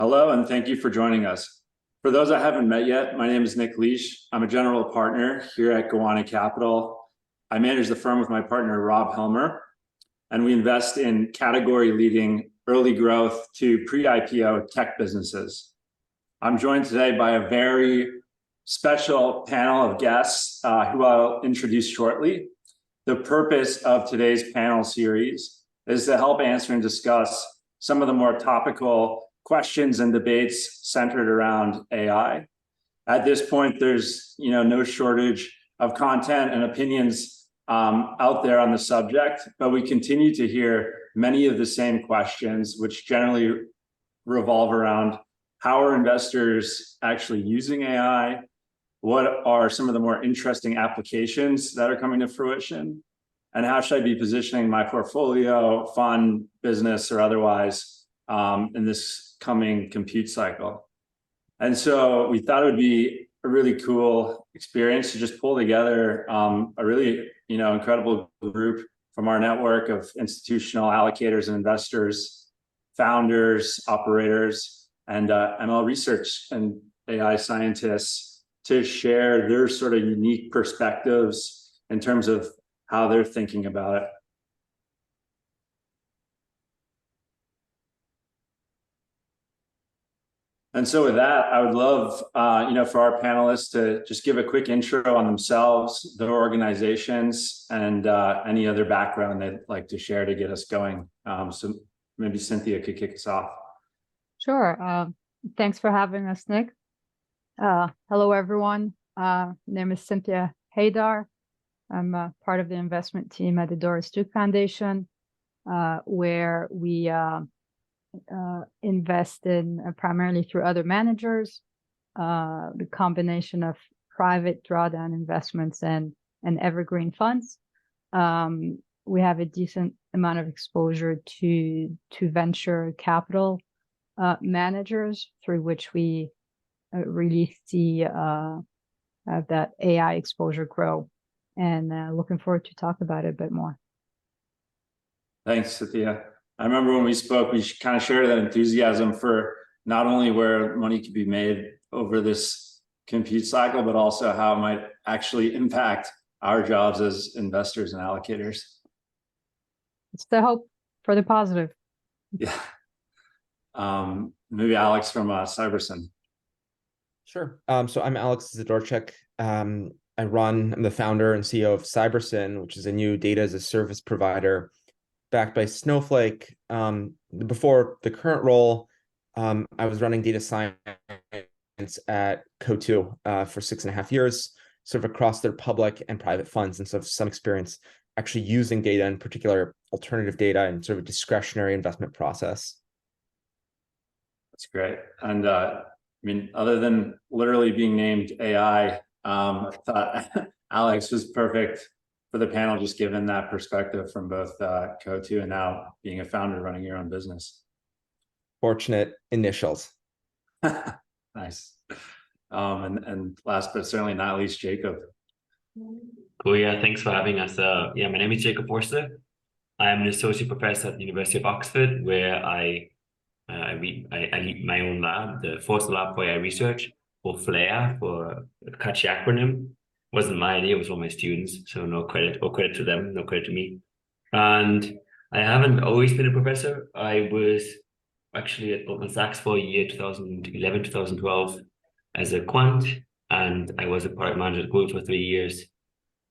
Hello, and thank you for joining us. For those I haven't met yet, my name is Leish. I'm a general partner here at Goanna Capital. I manage the firm with my partner, Rob Helmer, and we invest in category-leading early growth to pre-IPO tech businesses. I'm joined today by a very special panel of guests who I'll introduce shortly. The purpose of today's panel series is to help answer and discuss some of the more topical questions and debates centered around AI. At this point, there's no shortage of content and opinions out there on the subject, but we continue to hear many of the same questions, which generally revolve around how are investors actually using AI? What are some of the more interesting applications that are coming to fruition? And how should I be positioning my portfolio, fund, business, or otherwise in this coming compute cycle? And so we thought it would be a really cool experience to just pull together a really incredible group from our network of institutional allocators and investors, founders, operators, and ML research and AI scientists to share their sort of unique perspectives in terms of how they're thinking about it. And so with that, I would love, for our panelists to just give a quick intro on themselves, their organizations, and any other background they'd like to share to get us going. So maybe Cynthia could kick us off. Sure. Thanks for having us, Nick. Hello, everyone. My name is Cynthia Haidar. I'm part of the investment team at the Doris Foundation, where we invest in primarily through other managers, the combination of private drawdown investments and evergreen funds. We have a decent amount of exposure to venture capital managers, through which we really see that AI exposure grow, and looking forward to talk about it a bit more. Thanks, Cynthia. I remember when we spoke, we kind of shared that enthusiasm for not only where money could be made over this compute cycle, but also how it might actually impact our jobs as investors and allocators. It's the hope for the positive. Yeah. Maybe Alex from Cybersyn. Sure. So I'm Alex Izydoczyk. I'm the founder and CEO of Cybersyn, which is a new data as a service provider backed by Snowflake. Before the current role, I was running data science at Co2 for 6.5 years, sort of across their public and private funds, and so have some experience actually using data, in particular alternative data, in sort of a discretionary investment process. That's great. And other than literally being named AI, I thought Alex was perfect for the panel, just given that perspective from both Co2 and now being a founder running your own business. Fortunate initials. Nice. And last but certainly not least, Jakob. Cool. Yeah, thanks for having us. My name is Jakob Foerster. I'm an associate professor at the University of Oxford, where I lead my own lab, the Foerster Lab for AI Research, or FLAIR for a catchy acronym. Wasn't my idea, it was all my students, so no credit to them, no credit to me. And I haven't always been a professor. I was actually at Goldman Sachs for a year, 2011, 2012, as a quant, and I was a product manager at Google for 3 years.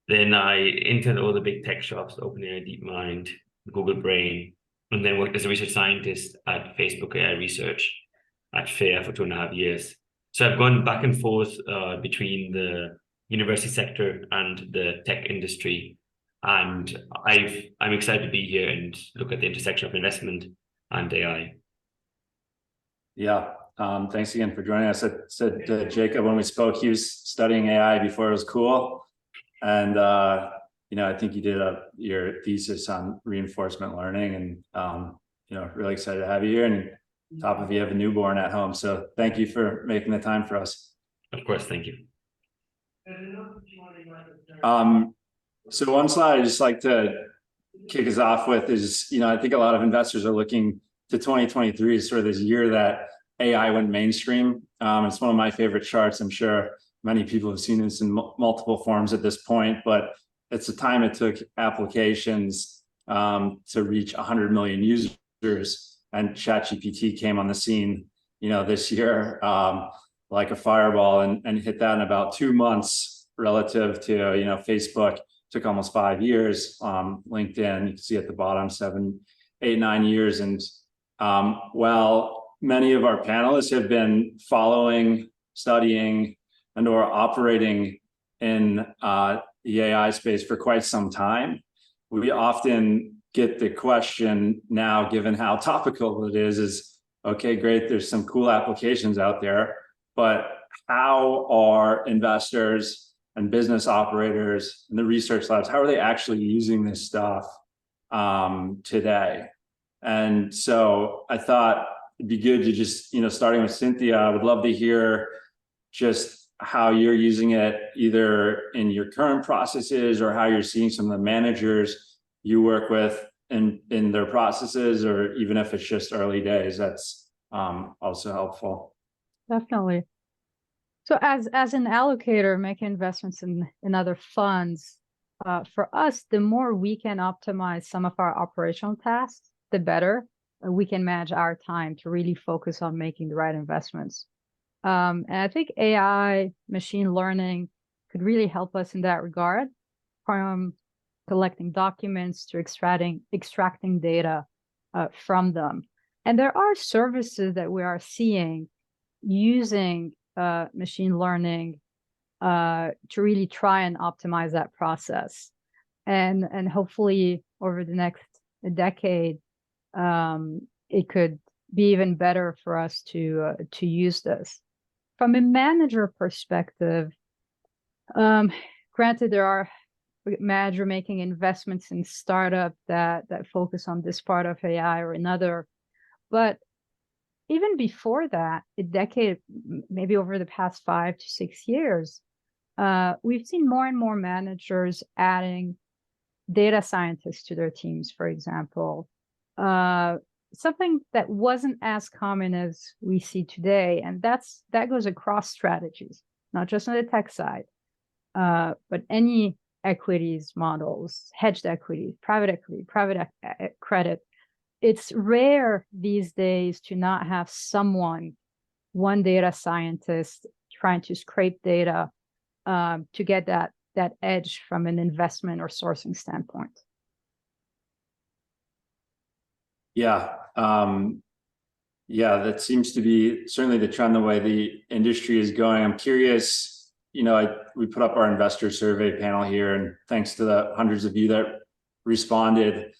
Then I interned at all the big tech shops, OpenAI, DeepMind, Google Brain, and then worked as a research scientist at Facebook AI Research at FAIR for 2.5 years. So I've gone back and forth between the university sector and the tech industry, and I'm excited to be here and look at the intersection of investment and AI. Yeah, thanks again for joining us. I said to Jakob when we spoke, he was studying AI before it was cool, and I think you did your thesis on reinforcement learning, and really excited to have you here. And on top of you have a newborn at home, so thank you for making the time for us. Of course, thank you. So one slide I'd just like to kick us off with is, I think a lot of investors are looking to 2023 as sort of this year that AI went mainstream. It's one of my favorite charts. I'm sure many people have seen this in multiple forms at this point, but it's the time it took applications to reach 100 million users, and ChatGPT came on the scene, this year like a fireball, and hit that in about 2 months relative to, Facebook took almost 5 years. LinkedIn, you can see at the bottom, 7, 8, 9 years. And while many of our panelists have been following, studying, and or operating in the AI space for quite some time, we often get the question now, given how topical it is okay, great, there's some cool applications out there, but how are investors and business operators and the research labs, how are they actually using this stuff today? And so I thought it'd be good to just, starting with Cynthia, I would love to hear just how you're using it either in your current processes or how you're seeing some of the managers you work with in their processes, or even if it's just early days, that's also helpful. Definitely. So as an allocator making investments in other funds, for us, the more we can optimize some of our operational tasks, the better we can manage our time to really focus on making the right investments. And I think AI, machine learning could really help us in that regard, from collecting documents to extracting data from them. And there are services that we are seeing using machine learning to really try and optimize that process. And hopefully over the next decade, it could be even better for us to use this. From a manager perspective, granted, there are managers making investments in startups that focus on this part of AI or another, but even before that, a decade, maybe over the past 5 to 6 years, we've seen more and more managers adding data scientists to their teams, for example. Something that wasn't as common as we see today, and that goes across strategies, not just on the tech side, but any equities models, hedged equities, private credit. It's rare these days to not have one data scientist trying to scrape data to get that edge from an investment or sourcing standpoint. Yeah, that seems to be certainly the trend, the way the industry is going. I'm curious, we put up our investor survey panel here, and thanks to the hundreds of you that responded,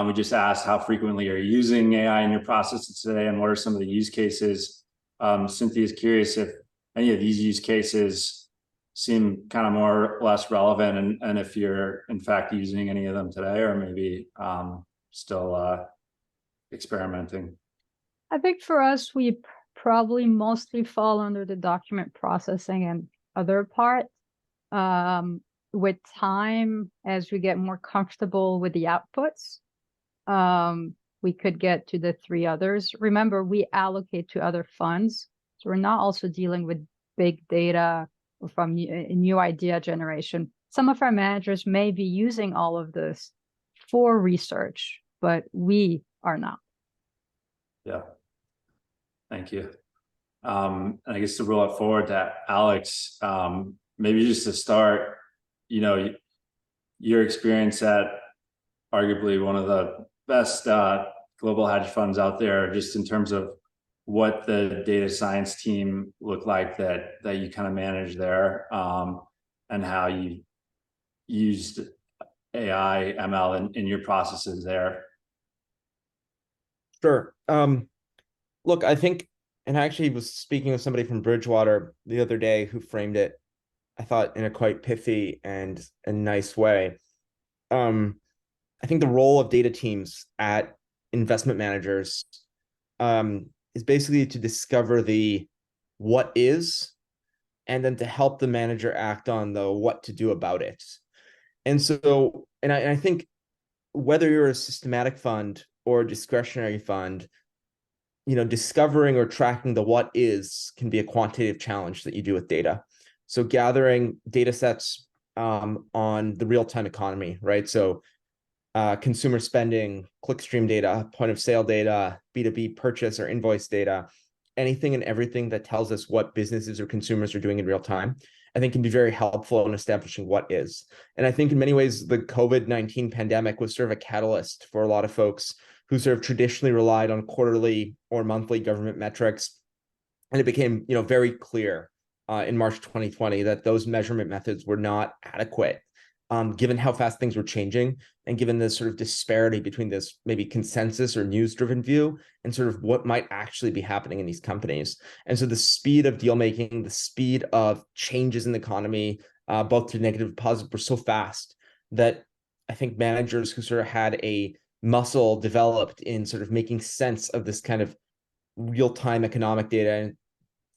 we just asked how frequently are you using AI in your processes today, and what are some of the use cases? Cynthia is curious if any of these use cases seem kind of more or less relevant, and if you're in fact using any of them today, or maybe still experimenting. I think for us, we probably mostly fall under the document processing and other part. With time, as we get more comfortable with the outputs, we could get to the 3 others. Remember, we allocate to other funds, so we're not also dealing with big data from new idea generation. Some of our managers may be using all of this for research, but we are not. Yeah, thank you. And I guess to roll it forward to Alex, maybe just to start, your experience at arguably one of the best global hedge funds out there, just in terms of what the data science team looked like that you kind of managed there, and how you used AI, ML in your processes there. Sure. Look, I think, and I actually was speaking with somebody from Bridgewater the other day who framed it, I thought, in a quite pithy and a nice way. I think the role of data teams at investment managers is basically to discover the what is, and then to help the manager act on the what to do about it. And so, and I think whether you're a systematic fund or a discretionary fund, discovering or tracking the what is can be a quantitative challenge that you do with data. So gathering data sets on the real-time economy, right? So consumer spending, clickstream data, point of sale data, B2B purchase or invoice data, anything and everything that tells us what businesses or consumers are doing in real time, I think can be very helpful in establishing what is. And I think in many ways, the COVID-19 pandemic was sort of a catalyst for a lot of folks who sort of traditionally relied on quarterly or monthly government metrics. And it became, very clear in March 2020 that those measurement methods were not adequate, given how fast things were changing and given the sort of disparity between this maybe consensus or news-driven view and sort of what might actually be happening in these companies. And so the speed of deal making, the speed of changes in the economy, both to negative and positive, were so fast that I think managers who sort of had a muscle developed in sort of making sense of this kind of real-time economic data, and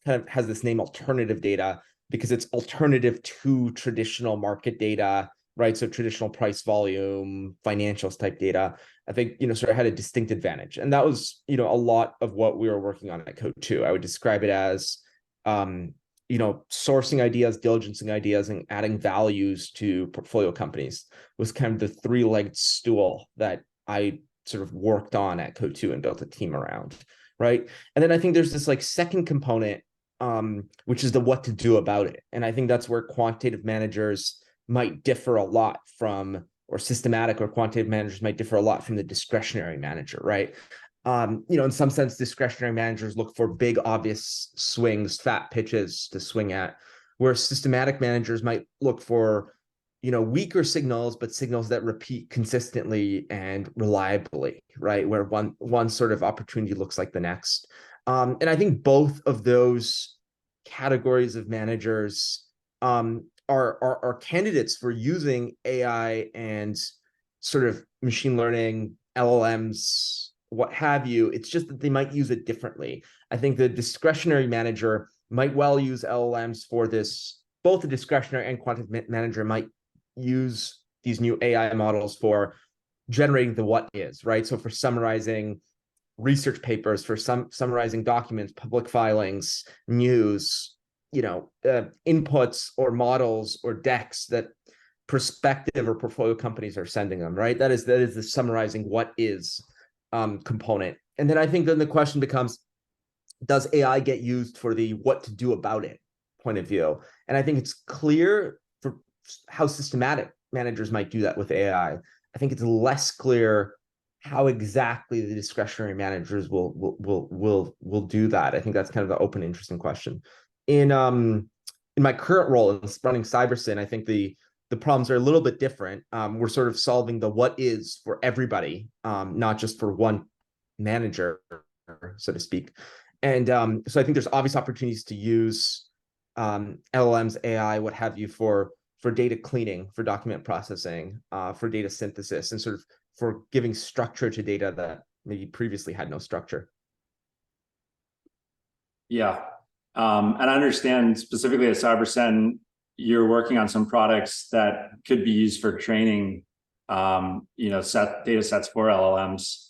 kind of has this name alternative data because it's alternative to traditional market data, right? So traditional price volume, financials type data, I think, sort of had a distinct advantage. And that was, a lot of what we were working on at Code 2. I would describe it as, sourcing ideas, diligencing ideas, and adding values to portfolio companies was kind of the three-legged stool that I sort of worked on at Code 2 and built a team around, right? And then I think there's this like second component, which is the what to do about it. And I think that's where quantitative managers might differ a lot from, or systematic or quantitative managers might differ a lot from the discretionary manager, right? In some sense, discretionary managers look for big, obvious swings, fat pitches to swing at, where systematic managers might look for, weaker signals, but signals that repeat consistently and reliably, right? Where one sort of opportunity looks like the next. And I think both of those categories of managers are candidates for using AI and sort of machine learning, LLMs, what have you. It's just that they might use it differently. I think the discretionary manager might well use LLMs for this. Both the discretionary and quantitative manager might use these new AI models for generating the what is, right? So for summarizing research papers, for summarizing documents, public filings, news, inputs or models or decks that prospective or portfolio companies are sending them, right? That is the summarizing what is component. And then I think then the question becomes, does AI get used for the what to do about it point of view? And I think it's clear for how systematic managers might do that with AI. I think it's less clear how exactly the discretionary managers will do that. I think that's kind of the open, interesting question. In my current role in running Cybersyn, I think the problems are a little bit different. We're sort of solving the what is for everybody, not just for one manager, so to speak. And so I think there's obvious opportunities to use LLMs, AI, what have you, for data cleaning, for document processing, for data synthesis, and sort of for giving structure to data that maybe previously had no structure. Yeah. And I understand specifically at Cybersyn, you're working on some products that could be used for training, data sets for LLMs.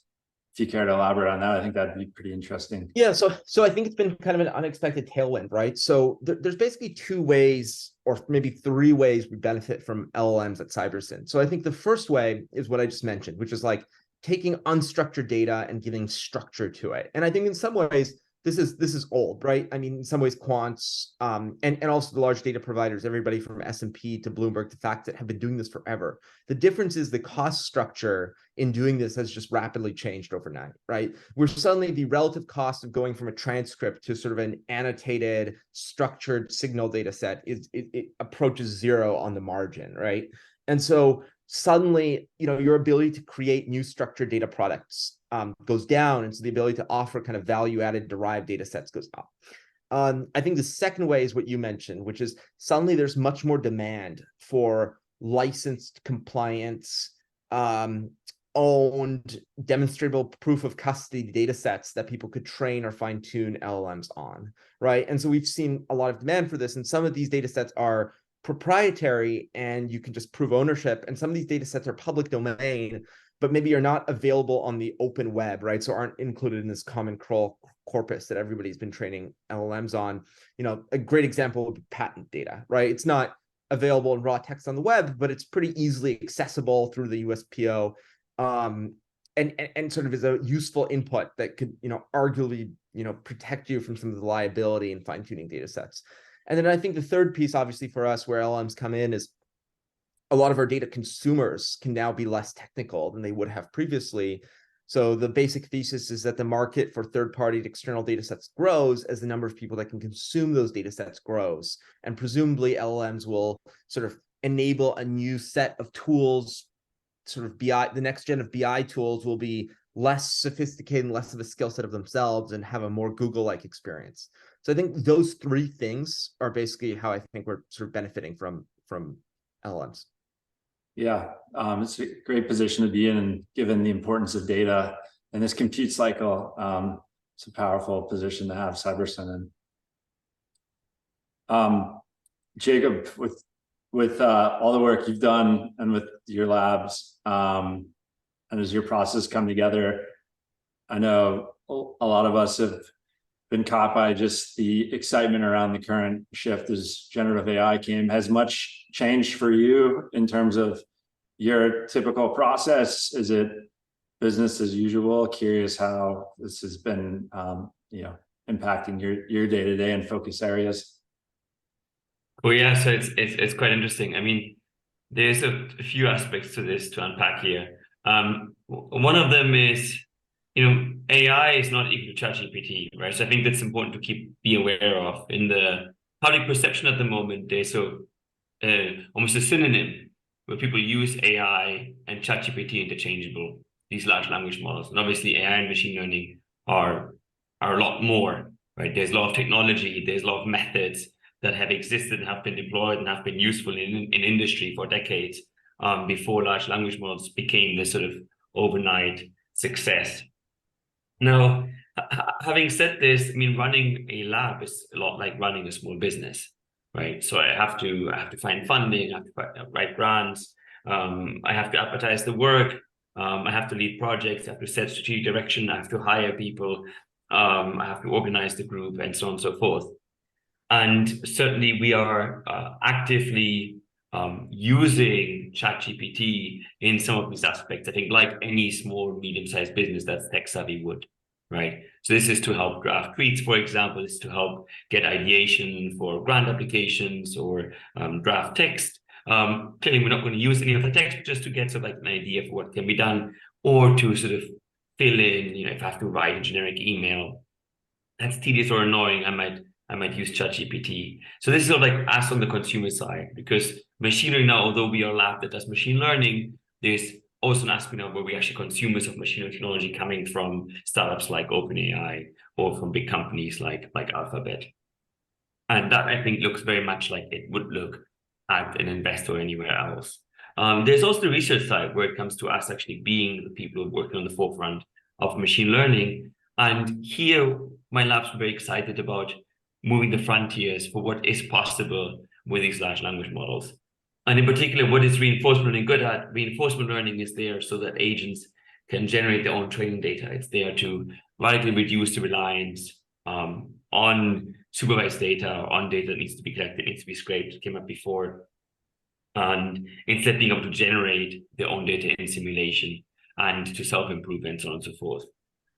If you care to elaborate on that, I think that'd be pretty interesting. Yeah, so I think it's been kind of an unexpected tailwind, right? So there's basically two ways, or maybe three ways we benefit from LLMs at Cybersyn. So I think the first way is what I just mentioned, which is like taking unstructured data and giving structure to it. And I think in some ways, this is old, right? I mean, in some ways, quants and also the large data providers, everybody from S&P to Bloomberg to FactSet have been doing this forever. The difference is the cost structure in doing this has just rapidly changed overnight, right? Where suddenly the relative cost of going from a transcript to sort of an annotated, structured signal data set it approaches zero on the margin, right? And so suddenly, your ability to create new structured data products goes down, and so the ability to offer kind of value-added derived data sets goes up. I think the second way is what you mentioned, which is suddenly there's much more demand for licensed, compliance, owned, demonstrable proof of custody data sets that people could train or fine-tune LLMs on, right? And so we've seen a lot of demand for this, and some of these data sets are proprietary and you can just prove ownership, and some of these data sets are public domain, but maybe are not available on the open web, right? So aren't included in this common crawl corpus that everybody's been training LLMs on. You know, a great example would be patent data, right? It's not available in raw text on the web, but it's pretty easily accessible through the USPO, and sort of is a useful input that could, you know, arguably, you know, protect you from some of the liability and fine-tuning data sets. And then I think the third piece, obviously, for us where LLMs come in is a lot of our data consumers can now be less technical than they would have previously. So the basic thesis is that the market for third-party external data sets grows as the number of people that can consume those data sets grows. And presumably LLMs will sort of enable a new set of tools, sort of BI, the next gen of BI tools will be less sophisticated and less of a skill set of themselves and have a more Google-like experience. So I think those three things are basically how I think we're sort of benefiting from LLMs. Yeah, it's a great position to be in, and given the importance of data in this compute cycle, it's a powerful position to have Cyberson in. Jakob, with all the work you've done and with your labs, and as your process come together, I know a lot of us have been caught by just the excitement around the current shift as generative AI came. Has much changed for you in terms of your typical process? Is it business as usual? Curious how this has been, you know, impacting your day-to-day and focus areas. Well, yeah, so it's quite interesting. I mean, there's a few aspects to this to unpack here. One of them is, you know, AI is not equal to ChatGPT, right? So I think that's important to be aware of. In the public perception at the moment, there's almost a synonym where people use AI and ChatGPT interchangeable, these large language models. And obviously AI and machine learning are a lot more, right? There's a lot of technology, there's a lot of methods that have existed and have been deployed and have been useful in industry for decades, before large language models became this sort of overnight success. Now, having said this, I mean, running a lab is a lot like running a small business, right? So I have to find funding, I have to write grants, I have to advertise the work, I have to lead projects, I have to set strategic direction, I have to hire people, I have to organize the group, and so on and so forth. And certainly we are actively using ChatGPT in some of these aspects. I think like any small, medium-sized business that's tech-savvy would, right? So this is to help draft tweets, for example. This is to help get ideation for grant applications or draft text. Clearly, we're not going to use any of the text, but just to get sort of like an idea for what can be done, or to sort of fill in, you know, if I have to write a generic email that's tedious or annoying, I might use ChatGPT. So this is sort of like us on the consumer side, because machine learning now, although we are a lab that does machine learning, there's also an aspect now where we actually consumers of machine learning technology coming from startups like OpenAI or from big companies like Alphabet. And that I think looks very much like it would look at an investor anywhere else. There's also the research side where it comes to us actually being the people working on the forefront of machine learning. And here, my labs were very excited about moving the frontiers for what is possible with these large language models. And in particular, what is reinforcement learning good at? Reinforcement learning is there so that agents can generate their own training data. It's there to radically reduce the reliance on supervised data, on data that needs to be collected, needs to be scraped, it came up before. And instead being able to generate their own data in simulation and to self-improve and so on and so forth.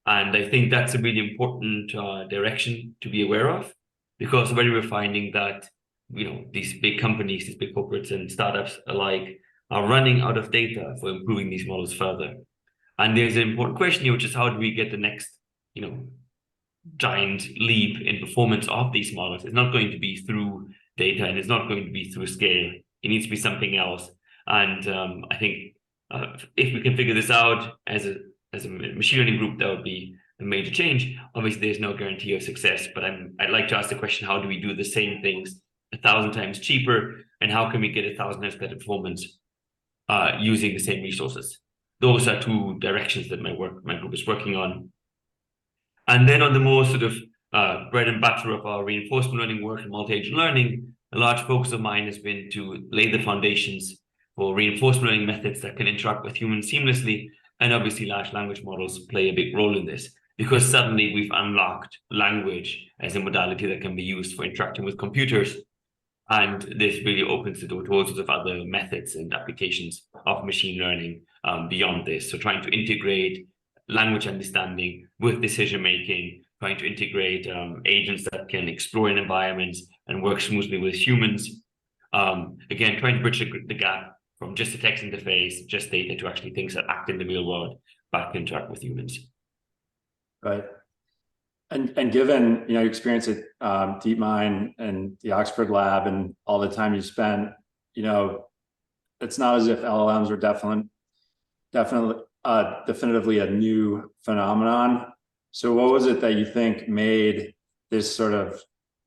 And I think that's a really important direction to be aware of, because already we're finding that, you know, these big companies, these big corporates and startups alike are running out of data for improving these models further. And there's an important question here, which is how do we get the next, you know, giant leap in performance of these models? It's not going to be through data, and it's not going to be through scale. It needs to be something else. And I think if we can figure this out as a machine learning group, that would be a major change. Obviously, there's no guarantee of success, but I'd like to ask the question: how do we do the same things 1,000 times cheaper, and how can we get 1,000 times better performance using the same resources? Those are two directions that my group is working on. And then on the more sort of bread and butter of our reinforcement learning work and multi-agent learning, a large focus of mine has been to lay the foundations for reinforcement learning methods that can interact with humans seamlessly And obviously large language models play a big role in this, because suddenly we've unlocked language as a modality that can be used for interacting with computers. And this really opens the door to all sorts of other methods and applications of machine learning beyond this. So trying to integrate language understanding with decision making, trying to integrate agents that can explore in environments and work smoothly with humans. Again, trying to bridge the gap from just a text interface, just data, to actually things that act in the real world, back to interact with humans. Right. And given, you know, your experience at DeepMind and the Oxford lab and all the time you spent, you know, it's not as if LLMs were definitively a new phenomenon. So what was it that you think made this sort of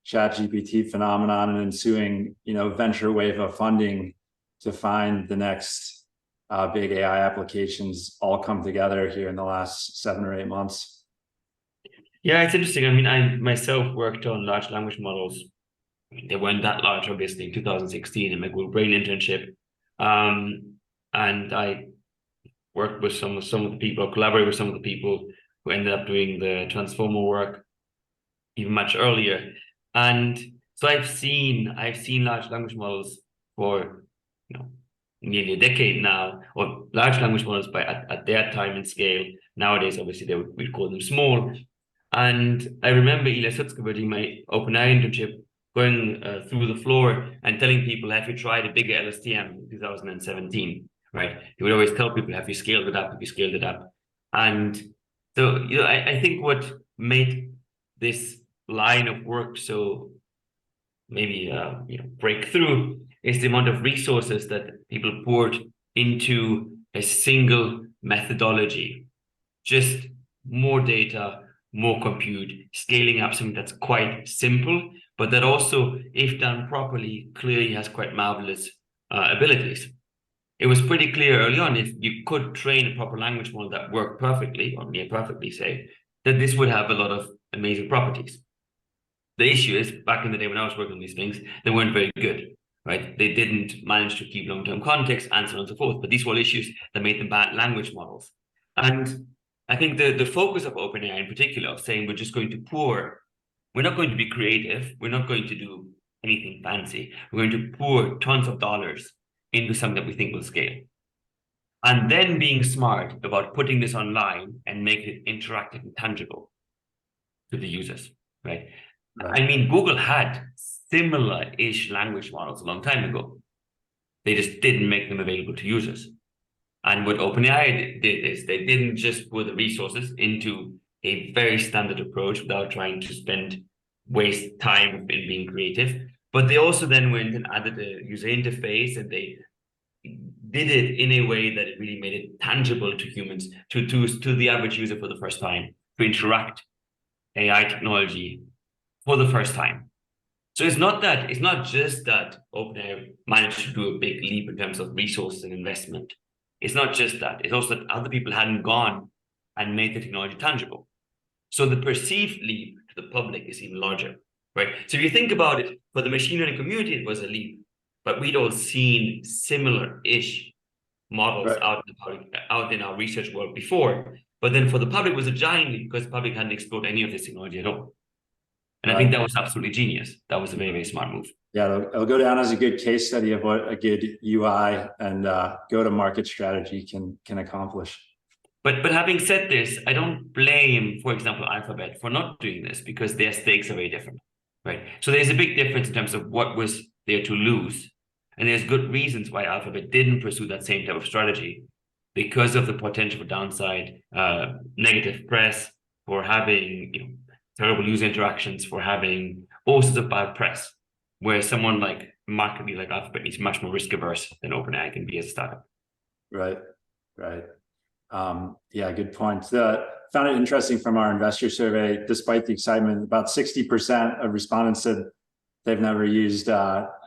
ChatGPT phenomenon and ensuing, you know, venture wave of funding to find the next big AI applications all come together here in the last 7 or 8 months? Yeah, it's interesting. I mean, I myself worked on large language models. I mean, they weren't that large, obviously, in 2016 in my Google Brain internship. And I worked with some of the people, collaborated with some of the people who ended up doing the transformer work even much earlier. And so I've seen large language models for, you know, nearly a decade now, or large language models at their time and scale. Nowadays, obviously, we'd call them small. And I remember Izydoczyk doing my OpenAI internship, going through the floor and telling people, have you tried a bigger LSTM in 2017, right? He would always tell people, have you scaled it up? Have you scaled it up? And so, you know, I think what made this line of work so maybe, you know, break through is the amount of resources that people poured into a single methodology, just more data, more compute, scaling up something that's quite simple, but that also, if done properly, clearly has quite marvelous abilities. It was pretty clear early on, if you could train a proper language model that worked perfectly, or near perfectly, say, that this would have a lot of amazing properties. The issue is, back in the day when I was working on these things, they weren't very good, right? They didn't manage to keep long-term context, and so on and so forth. But these were all issues that made them bad language models. And I think the focus of OpenAI in particular, of saying we're just going to pour, we're not going to be creative, we're not going to do anything fancy, we're going to pour tons of dollars into something that we think will scale. And then being smart about putting this online and making it interactive and tangible to the users, right? I mean, Google had similar-ish language models a long time ago. They just didn't make them available to users. And what OpenAI did is they didn't just put the resources into a very standard approach without trying to waste time in being creative, but they also then went and added a user interface, and they did it in a way that it really made it tangible to humans, to the average user for the first time, to interact AI technology for the first time. So it's not just that OpenAI managed to do a big leap in terms of resources and investment. It's not just that. It's also that other people hadn't gone and made the technology tangible. So the perceived leap to the public is even larger, right? So if you think about it, for the machine learning community, it was a leap, but we'd all seen similar-ish models out in our research world before. But then for the public, it was a giant leap because the public hadn't explored any of this technology at all. And I think that was absolutely genius. That was a very, very smart move. Yeah, it'll go down as a good case study of what a good UI and go-to-market strategy can accomplish. But having said this, I don't blame, for example, Alphabet for not doing this, because their stakes are very different, right? So there's a big difference in terms of what was there to lose. And there's good reasons why Alphabet didn't pursue that same type of strategy, because of the potential for downside, negative press, for having, you know, terrible user interactions, for having all sorts of bad press, where someone like markedly like Alphabet is much more risk averse than OpenAI can be as a startup. Right. Yeah, good point. Found it interesting from our investor survey, despite the excitement, about 60% of respondents said they've never used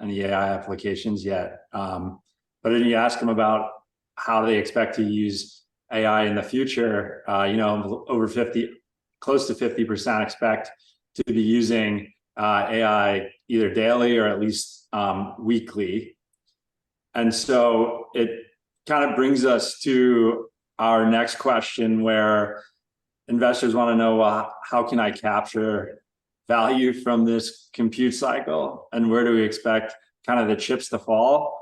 any AI applications yet. But then you ask them about how they expect to use AI in the future, you know, close to 50% expect to be using AI either daily or at least weekly. And so it kind of brings us to our next question, where investors want to know, well, how can I capture value from this compute cycle, and where do we expect kind of the chips to fall?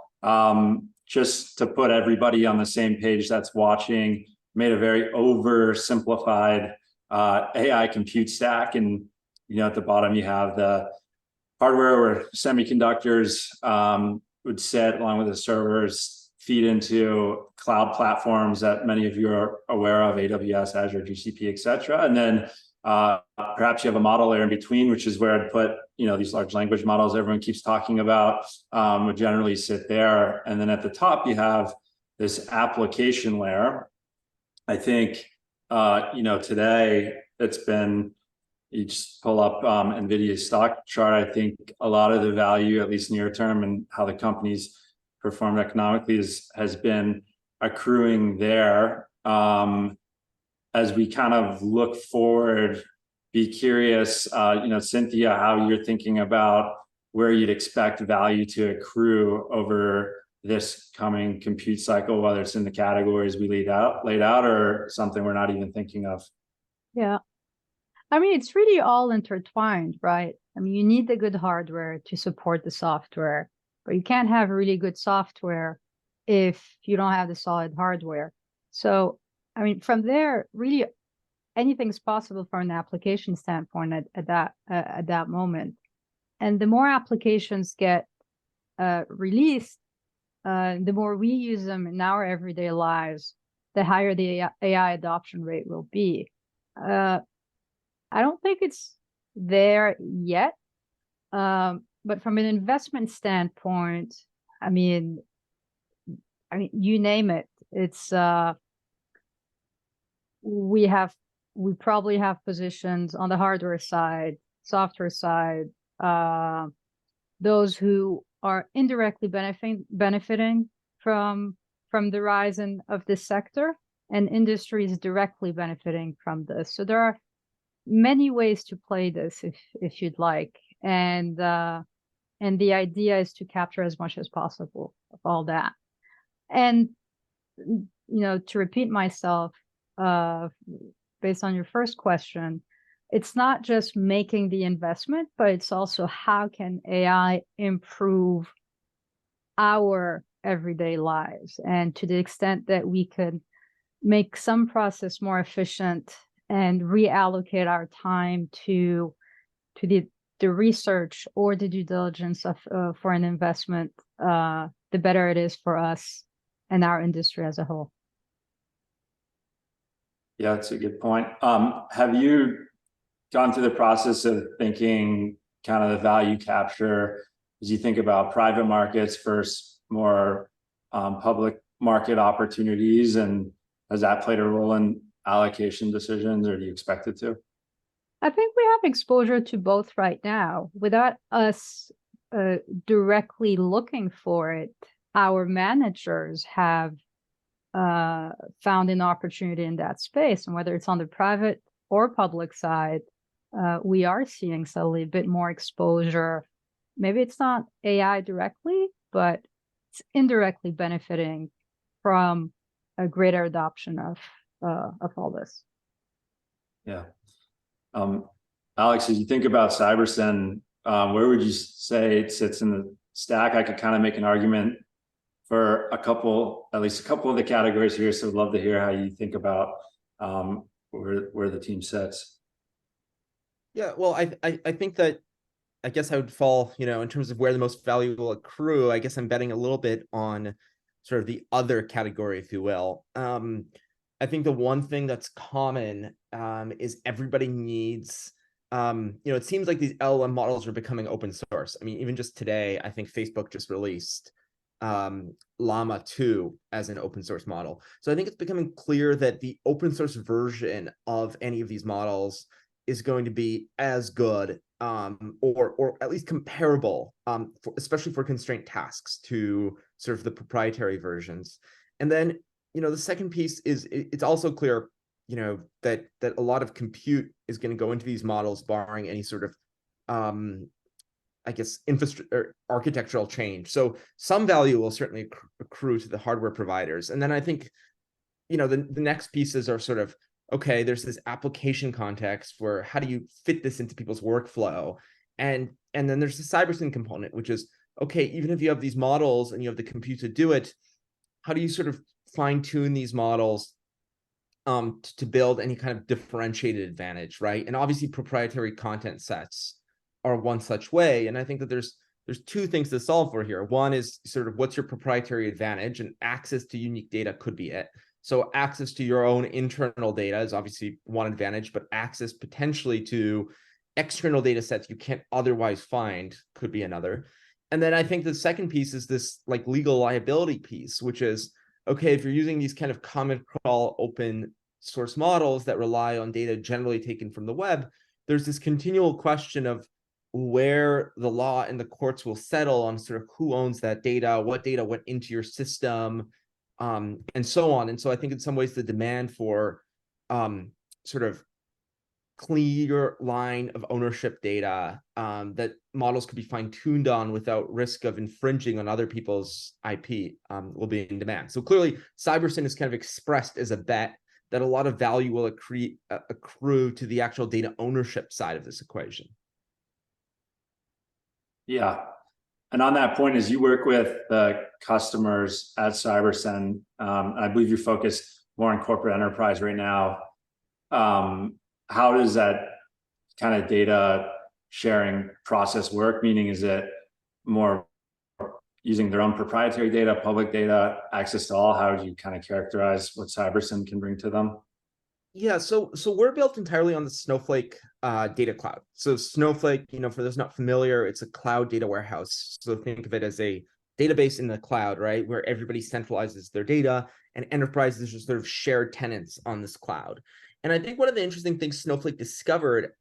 Just to put everybody on the same page that's watching, made a very oversimplified AI compute stack, and at the bottom you have the hardware where semiconductors would sit along with the servers, feed into cloud platforms that many of you are aware of, AWS, Azure, GCP, etc. And then perhaps you have a model layer in between, which is where I'd put these large language models everyone keeps talking about, would generally sit there. And then at the top you have this application layer. I think today it's been, you just pull up NVIDIA's stock chart. I think a lot of the value, at least near term, and how the company's performed economically has been accruing there. As we kind of look forward, be curious, Cynthia, how you're thinking about where you'd expect value to accrue over this coming compute cycle, whether it's in the categories we laid out, or something we're not even thinking of. Yeah. I mean, it's really all intertwined, right? I mean, you need the good hardware to support the software, but you can't have really good software if you don't have the solid hardware. So, I mean, from there, really anything's possible from an application standpoint at that moment. And the more applications get released, the more we use them in our everyday lives, the higher the AI adoption rate will be. I don't think it's there yet, but from an investment standpoint, I mean, you name it. It's we probably have positions on the hardware side, software side, those who are indirectly benefiting from the rise of this sector, and industries directly benefiting from this. So there are many ways to play this if you'd like, and the idea is to capture as much as possible of all that. And to repeat myself, based on your first question, it's not just making the investment, but it's also how can AI improve our everyday lives, and to the extent that we could make some process more efficient and reallocate our time to the research or the due diligence of for an investment, the better it is for us and our industry as a whole. Yeah, that's a good point. Have you gone through the process of thinking kind of the value capture as you think about private markets versus more public market opportunities, and has that played a role in allocation decisions, or do you expect it to? I think we have exposure to both right now without us directly looking for it. Our managers have found an opportunity in that space, and whether it's on the private or public side, we are seeing suddenly a bit more exposure. Maybe it's not AI directly, but it's indirectly benefiting from a greater adoption of all this. Yeah. Alex, as you think about Cybersyn, where would you say it sits in the stack? I could kind of make an argument for at least a couple of the categories here. So I'd love to hear how you think about where the team sits. Yeah, well, I think that, I guess I would fall, in terms of where the most value will accrue, I guess I'm betting a little bit on sort of the other category, if you will. I think the one thing that's common is everybody needs, it seems like these LLM models are becoming open source. I mean, even just today, I think Facebook just released Llama 2 as an open source model. So I think it's becoming clear that the open source version of any of these models is going to be as good or at least comparable, especially for constraint tasks, to sort of the proprietary versions. And then, the second piece is it's also clear, that a lot of compute is going to go into these models, barring any sort of, I guess, infrastructure or architectural change. So some value will certainly accrue to the hardware providers. And then I think the next pieces are sort of, okay, there's this application context where how do you fit this into people's workflow? And then there's the Cybersyn component, which is, okay, even if you have these models and you have the compute to do it, how do you sort of fine tune these models to build any kind of differentiated advantage, right? And obviously proprietary content sets are one such way. And I think that there's two things to solve for here. One is sort of what's your proprietary advantage, and access to unique data could be it. So access to your own internal data is obviously one advantage, but access potentially to external data sets you can't otherwise find could be another. And then I think the second piece is this like legal liability piece, which is, okay, if you're using these kind of common crawl open source models that rely on data generally taken from the web, there's this continual question of where the law and the courts will settle on sort of who owns that data, what data went into your system, and so on. And so I think in some ways the demand for sort of clear line of ownership data that models could be fine-tuned on without risk of infringing on other people's IP will be in demand. So clearly, Cybersyn is kind of expressed as a bet that a lot of value will accrue to the actual data ownership side of this equation. Yeah. And on that point, as you work with the customers at Cybersyn, I believe you focus more on corporate enterprise right now. How does that kind of data sharing process work? Meaning, is it more using their own proprietary data, public data, access to all? How would you kind of characterize what Cybersyn can bring to them? Yeah, so we're built entirely on the Snowflake data cloud. So Snowflake, for those not familiar, it's a cloud data warehouse. So think of it as a database in the cloud, right, where everybody centralizes their data, and enterprises just sort of shared tenants on this cloud. And I think one of the interesting things Snowflake discovered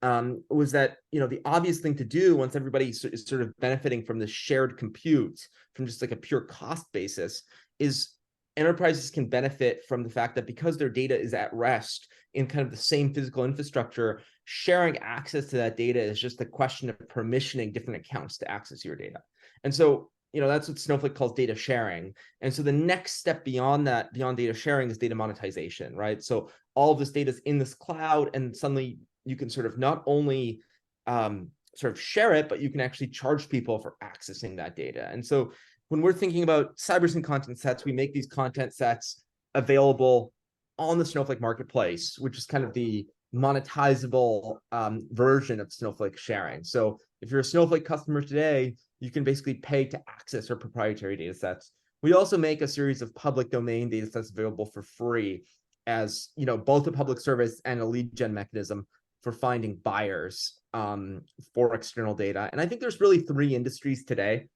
was that, the obvious thing to do once everybody is sort of benefiting from the shared compute from just like a pure cost basis is enterprises can benefit from the fact that because their data is at rest in kind of the same physical infrastructure, sharing access to that data is just a question of permissioning different accounts to access your data. And so, that's what Snowflake calls data sharing. And so the next step beyond that, beyond data sharing, is data monetization, right? So all of this data is in this cloud, and suddenly you can sort of not only sort of share it, but you can actually charge people for accessing that data. And so when we're thinking about Cybersyn content sets, we make these content sets available on the Snowflake marketplace, which is kind of the monetizable version of Snowflake sharing. So if you're a Snowflake customer today, you can basically pay to access our proprietary data sets. We also make a series of public domain data sets available for free as, both a public service and a lead gen mechanism for finding buyers for external data. And I think there's really three industries today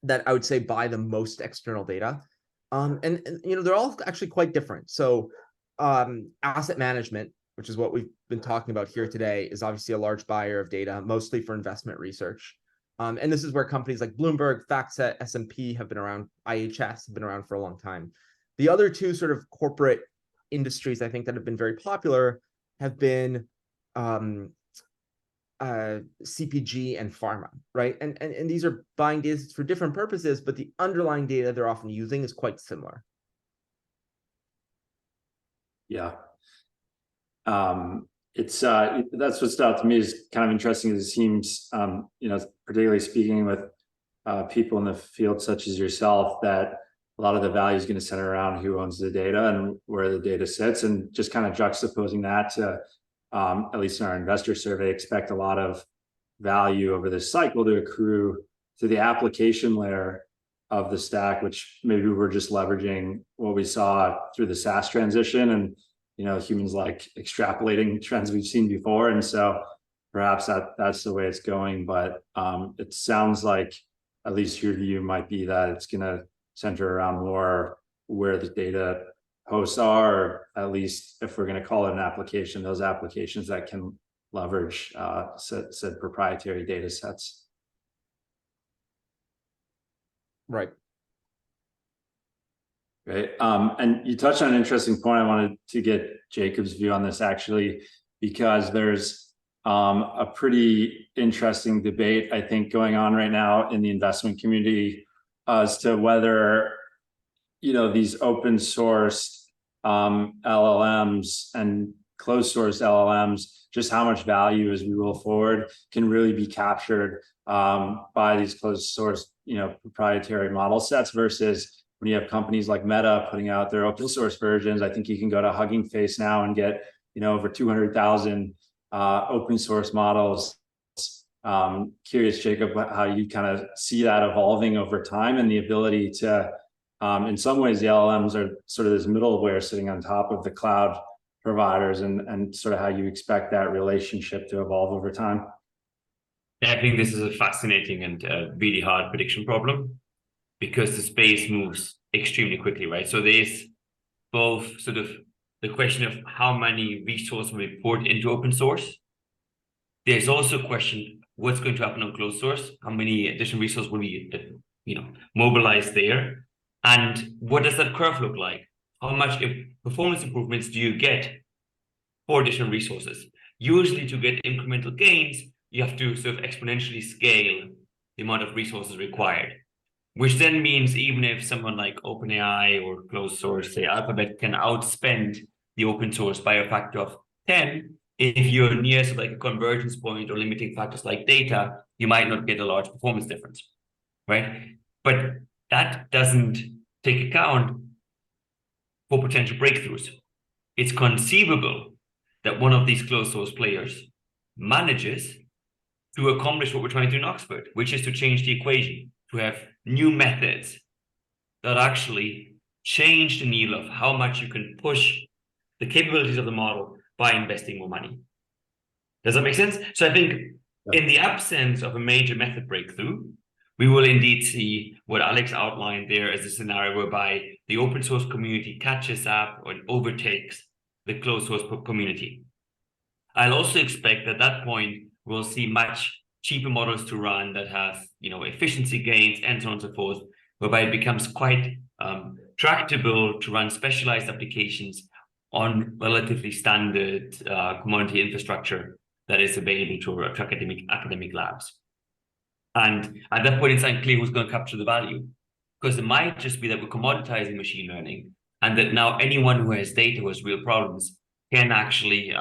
that I would say buy the most external data. And they're all actually quite different. So asset management, which is what we've been talking about here today, is obviously a large buyer of data, mostly for investment research. And this is where companies like Bloomberg, FactSet, S&P have been around, IHS have been around for a long time. The other two sort of corporate industries I think that have been very popular have been CPG and pharma, right? And these are buying data sets for different purposes, but the underlying data they're often using is quite similar. Yeah. It's that's what stood out to me is kind of interesting. It seems, particularly speaking with people in the field such as yourself, that a lot of the value is going to center around who owns the data and where the data sits, and just kind of juxtaposing that to, at least in our investor survey, expect a lot of value over this cycle to accrue to the application layer of the stack, which maybe we're just leveraging what we saw through the SaaS transition, and humans like extrapolating trends we've seen before. And so perhaps that's the way it's going. But it sounds like at least your view might be that it's going to center around more where the data hosts are, or at least if we're going to call it an application, those applications that can leverage said proprietary data sets. Right. Right. And you touched on an interesting point. I wanted to get Jakob's view on this actually, because there's a pretty interesting debate, I think, going on right now in the investment community as to whether, these open source LLMs and closed source LLMs, just how much value as we roll forward can really be captured by these closed source, proprietary model sets versus when you have companies like Meta putting out their open source versions. I think you can go to Hugging Face now and get, over 200,000 open source models. Curious, Jacob, how you kind of see that evolving over time and the ability to, in some ways, the LLMs are sort of this middleware sitting on top of the cloud providers, and sort of how you expect that relationship to evolve over time. I think this is a fascinating and really hard prediction problem because the space moves extremely quickly, right? So there's both sort of the question of how many resources will be poured into open source. There's also a question, what's going to happen on closed source? How many additional resources will be, mobilized there? And what does that curve look like? How much performance improvements do you get for additional resources? Usually to get incremental gains, you have to sort of exponentially scale the amount of resources required, which then means even if someone like OpenAI or closed source, say Alphabet, can outspend the open source by a factor of 10, if you're near sort of like a convergence point or limiting factors like data, you might not get a large performance difference, right? But that doesn't take account for potential breakthroughs. It's conceivable that one of these closed source players manages to accomplish what we're trying to do in Oxford, which is to change the equation, to have new methods that actually change the needle of how much you can push the capabilities of the model by investing more money. Does that make sense? So I think in the absence of a major method breakthrough, we will indeed see what Alex outlined there as a scenario whereby the open source community catches up or overtakes the closed source community. I'll also expect at that point, we'll see much cheaper models to run that have, efficiency gains and so on and so forth, whereby it becomes quite tractable to run specialized applications on relatively standard commodity infrastructure that is available to academic labs. And at that point, it's unclear who's going to capture the value, because it might just be that we're commoditizing machine learning and that now anyone who has data who has real problems can actually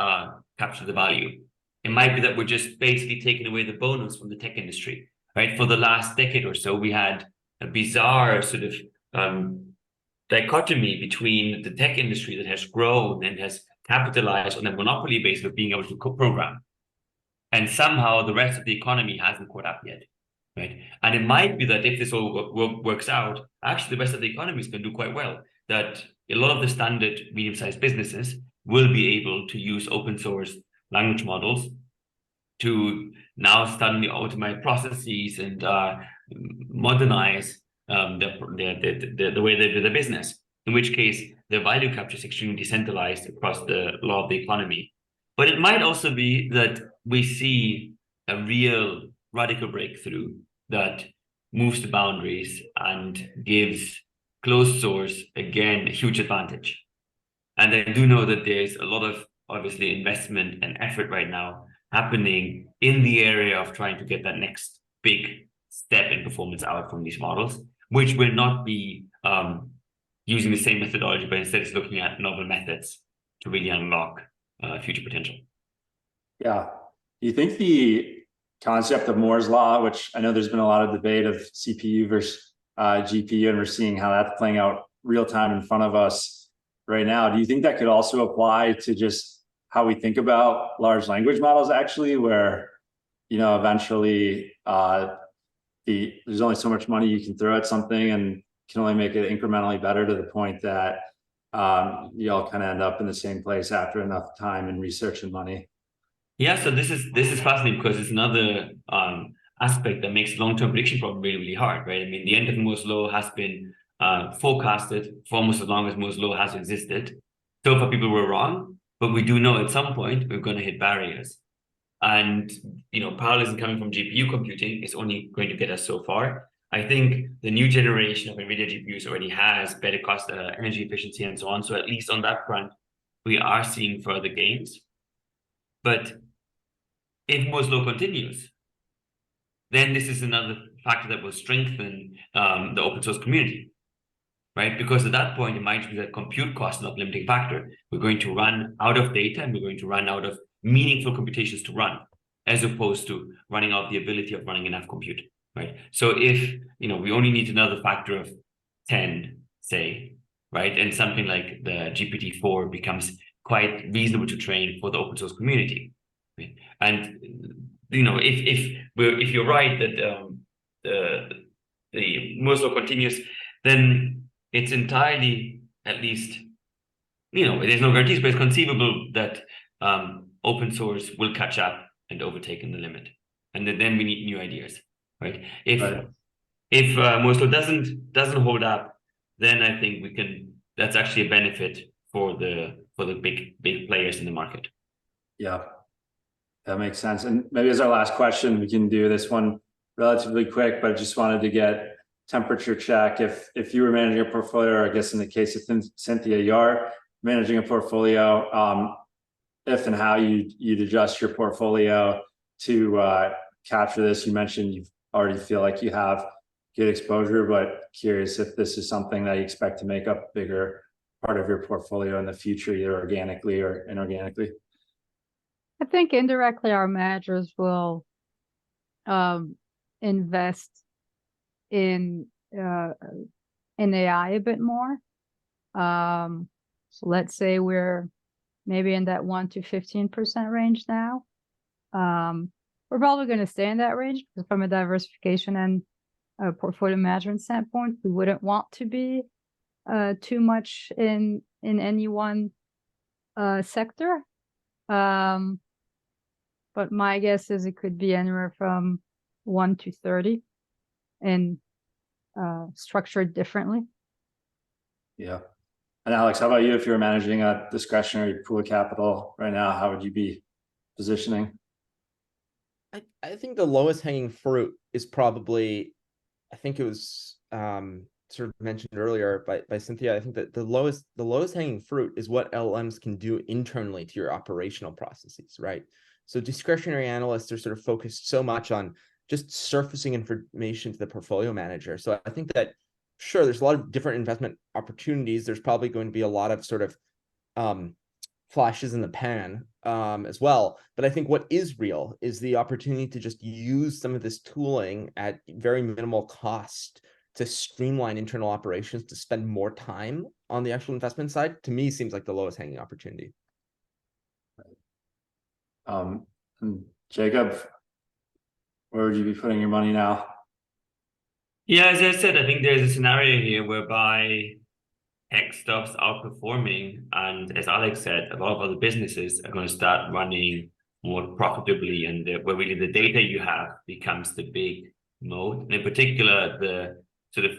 capture the value. It might be that we're just basically taking away the bonus from the tech industry, right? For the last decade or so, we had a bizarre sort of dichotomy between the tech industry that has grown and has capitalized on a monopoly base of being able to program. And somehow the rest of the economy hasn't caught up yet, right? And it might be that if this all works out, actually the rest of the economy is going to do quite well, that a lot of the standard medium-sized businesses will be able to use open source language models to now suddenly automate processes and modernize the way they do their business, in which case the value capture is extremely decentralized across a lot of the economy. But it might also be that we see a real radical breakthrough that moves the boundaries and gives closed source, again, a huge advantage. And I do know that there's a lot of, obviously, investment and effort right now happening in the area of trying to get that next big step in performance out from these models, which will not be using the same methodology, but instead is looking at novel methods to really unlock future potential. Yeah. Do you think the concept of Moore's law, which I know there's been a lot of debate of CPU versus GPU, and we're seeing how that's playing out real time in front of us right now. Do you think that could also apply to just how we think about large language models, actually, where, eventually there's only so much money you can throw at something and can only make it incrementally better to the point that you all kind of end up in the same place after enough time and research and money? Yeah, so this is fascinating because it's another aspect that makes long-term prediction problem really, really hard, right? I mean, the end of Moore's law has been forecasted for almost as long as Moore's law has existed. So far, people were wrong, but we do know at some point we're going to hit barriers. And, parallelism coming from GPU computing is only going to get us so far. I think the new generation of NVIDIA GPUs already has better cost, energy efficiency, and so on. So at least on that front, we are seeing further gains. But if Moore's law continues, then this is another factor that will strengthen the open source community. right? Because at that point, it might be that compute cost is not the limiting factor. We're going to run out of data and we're going to run out of meaningful computations to run, as opposed to running out the ability of running enough compute, right? So if, we only need another factor of 10, say, right? And something like the GPT-4 becomes quite reasonable to train for the open source community. Right? And, if you're right that the Moore's law continues, then it's entirely, at least, there's no guarantees, but it's conceivable that open source will catch up and overtake in the limit. And then we need new ideas, right? If Moore's law doesn't hold up, then I think that's actually a benefit for the big players in the market. Yeah, that makes sense. And maybe as our last question, we can do this one relatively quick, but I just wanted to get temperature check. If you were managing a portfolio, or I guess in the case of Cynthia, you are managing a portfolio, if and how you'd adjust your portfolio to capture this. You mentioned you already feel like you have good exposure, but curious if this is something that you expect to make up a bigger part of your portfolio in the future, either organically or inorganically. I think indirectly our managers will invest in AI a bit more. So let's say we're maybe in that 1 to 15% range now. We're probably going to stay in that range because from a diversification and portfolio management standpoint, we wouldn't want to be too much in any one sector. But my guess is it could be anywhere from 1 to 30 and structured differently. Yeah. And Alex, how about you? If you're managing a discretionary pool of capital right now, how would you be positioning? I think the lowest hanging fruit is probably, I think it was sort of mentioned earlier by Cynthia. I think that the lowest hanging fruit is what LLMs can do internally to your operational processes, right? So discretionary analysts are sort of focused so much on just surfacing information to the portfolio manager. So I think that, sure, there's a lot of different investment opportunities. There's probably going to be a lot of sort of flashes in the pan as well. But I think what is real is the opportunity to just use some of this tooling at very minimal cost to streamline internal operations, to spend more time on the actual investment side. To me, seems like the lowest hanging opportunity. Jacob, where would you be putting your money now? Yeah, as I said, I think there's a scenario here whereby tech stops outperforming, and as Alex said, a lot of other businesses are going to start running more profitably, and where really the data you have becomes the big moat, and in particular the sort of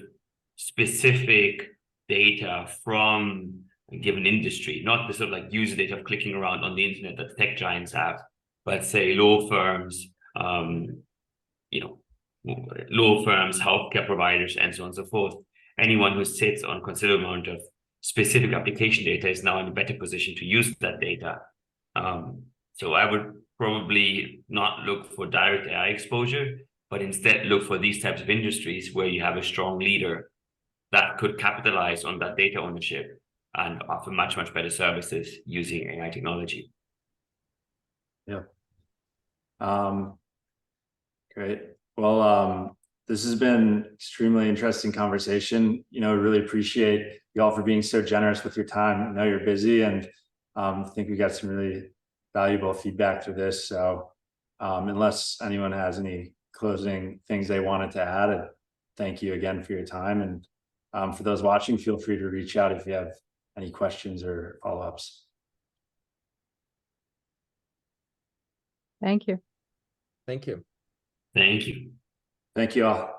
specific data from a given industry, not the sort of like user data of clicking around on the internet that the tech giants have, but say law firms, healthcare providers, and so on and so forth. Anyone who sits on considerable amount of specific application data is now in a better position to use that data. So I would probably not look for direct AI exposure, but instead look for these types of industries where you have a strong leader that could capitalize on that data ownership and offer much, much better services using AI technology. Yeah. Great. Well, this has been extremely interesting conversation. Really appreciate you all for being so generous with your time. I know you're busy, and I think we got some really valuable feedback to this. So unless anyone has any closing things they wanted to add, thank you again for your time. And for those watching, feel free to reach out if you have any questions or follow-ups. Thank you. Thank you. Thank you. Thank you all.